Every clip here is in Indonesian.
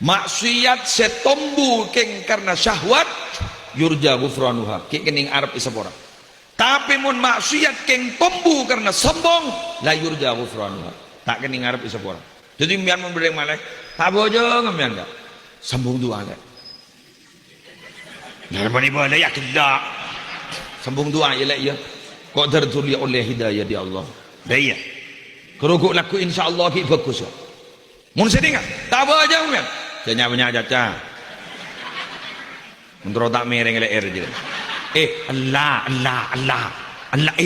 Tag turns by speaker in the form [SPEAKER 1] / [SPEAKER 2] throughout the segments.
[SPEAKER 1] maksiat setombu keng karena syahwat yurja ghufranuha keng kening arep isapora. Tapi mun maksiat keng tombu karena sombong la yurja ghufranuha tak kening arep isapora. Jadi mian mun bereng malek tak bojo ngemian enggak sambung dua enggak narbani boleh ya tidak sambung dua ya lah ya kok tertulis oleh hidayah di Allah daya keruguk laku insyaallah ki bagus ya mun seding tak bojo ngemian janya caca mentro tak mereng LR je Allah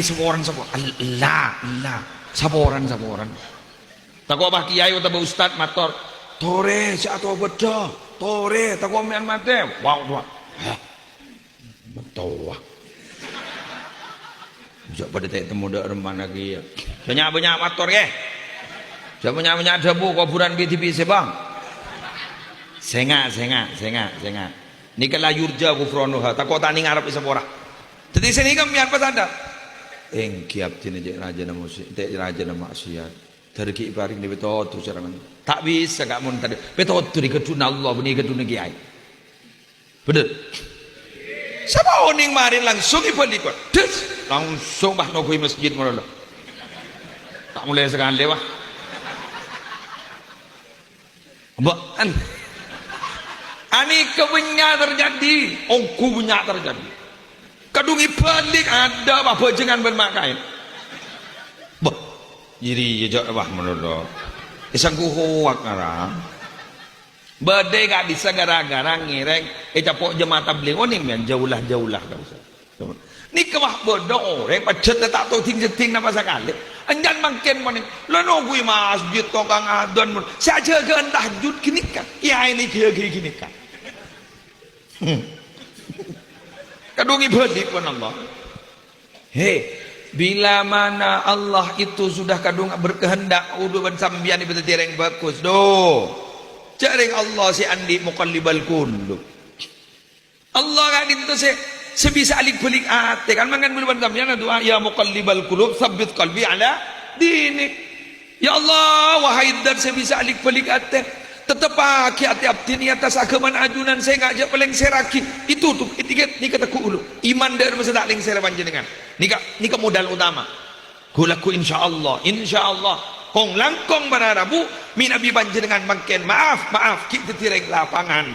[SPEAKER 1] semua orang Allah saboran tak kau bah kiai atau bah ustad mator tore si atau bedo tore tak kau mian mate wow betul wah jauh pada tak temu dak remah lagi banyak mator ke banyak debu kuburan BTP sebang senga ni kala yurja ghufranuha tak kau tani ngarep isapora jadi sini kan mian pas ada engkiap tini raja nama musik raja nama maksiat terki paring di betul tu serangan tak bisa gak mun tadi betul tu di keduna Allah beni keduna kiai bener siapa oning marin langsung ibalikot des langsung bah nogoi masjid mana tak mulai sekarang lewat bukan ani kebenyak terjadi ongku banyak terjadi kadung ibalik ada bah bajengan bermakain bah jadi jejak wah menurut isang kuhuak ngarang badai gak bisa gara-gara ngireng capok jemaah tabligh oning men jaulah dah usah ni kewah bodoh orang pacet tak tahu ting napa sekali anjan mangken moning lo nunggu masjid kok kang adon saja ke tahajud gini kan ya ini gini kan kadung ibalik pun Allah bila mana Allah itu sudah kadung berkehendak udah bersambian ibu tereng bagus do jaring Allah si andi muqallibal qulub Allah kan itu sebisa alik balik ate kan mangan bulan sambian doa ya muqallibal qulub tsabbit qalbi ala dinik ya Allah wahai dan sebisa alik balik ate tetap pakai hati abdi ni atas agaman ajunan saya ngajak paling seraki itu tuh etiket ni kata ku ulu iman dari masa tak leng saya panjenengan ni ka modal utama gulaku insyaallah kong langkong bararabu min abi panjenengan mangken maaf kita tireng lapangan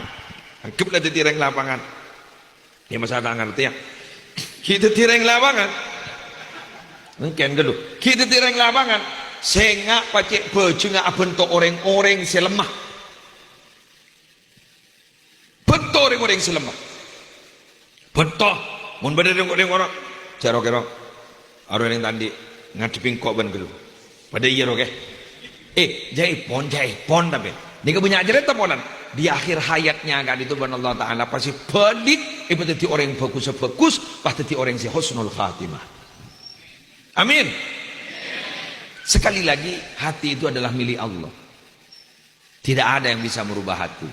[SPEAKER 1] kepala tireng lapangan ya masa tak ngerti ya kita tireng lapangan mungkin geluh kita tireng lapangan saya ngak pacek baju ngak bentuk orang-orang selemah bentuk orang selemah bentuk mun badhe orang jarok aro yang tadi ngadepin kok ban gelu pada iya roke jai pon tapi nika punya ajaran taponan di akhir hayatnya kan itu ban Allah taala pasti balik jadi orang yang bagus pasti jadi orang yang husnul khatimah amin. Sekali lagi hati itu adalah milik Allah tidak ada yang bisa merubah hati